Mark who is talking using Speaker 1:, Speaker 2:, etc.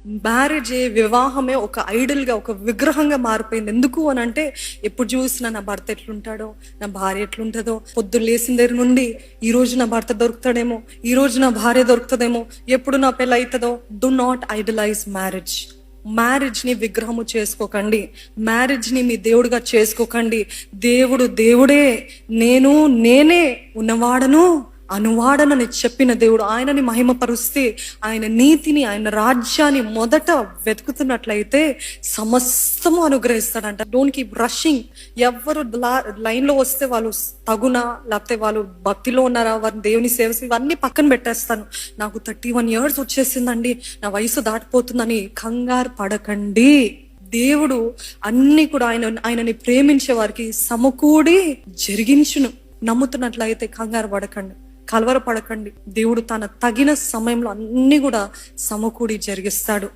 Speaker 1: మ్యారేజే, వివాహమే ఒక ఐడల్గా, ఒక విగ్రహంగా మారిపోయింది. ఎందుకు అని అంటే, ఎప్పుడు చూసినా నా భర్త ఎట్లుంటాడో, నా భార్య ఎట్లుంటుందో, పొద్దున్న లేచిన దగ్గర నుండి ఈ రోజు నా భర్త దొరుకుతాడేమో, ఈ రోజు నా భార్య దొరుకుతుందేమో, ఎప్పుడు నా పెళ్ళి అవుతుందో. Do not idolize marriage. మ్యారేజ్ని విగ్రహము చేసుకోకండి. మ్యారేజ్ని మీ దేవుడిగా చేసుకోకండి. దేవుడు దేవుడే, నేనే ఉన్నవాడను అనువాడనని చెప్పిన దేవుడు. ఆయనని మహిమపరుస్తే, ఆయన నీతిని, ఆయన రాజ్యాన్ని మొదట వెతుకుతున్నట్లయితే సమస్తము అనుగ్రహిస్తాడంట. Don't keep rushing. ఎవరు లైన్లో వస్తే వాళ్ళు తగునా, లేకపోతే వాళ్ళు భక్తిలో ఉన్నారా, వారిని దేవుని సేవ, ఇవన్నీ పక్కన పెట్టేస్తాను. నాకు 31 years వచ్చేసిందండి, నా వయసు దాటిపోతుందని కంగారు పడకండి. దేవుడు అన్ని కూడా ఆయనని ప్రేమించే వారికి సమకూడి జరిగించును. నమ్ముతున్నట్లయితే కంగారు పడకండి, కలవరపడకండి. దేవుడు తన తగిన సమయంలో అన్ని కూడా సమకూడి జరిగిస్తాడు.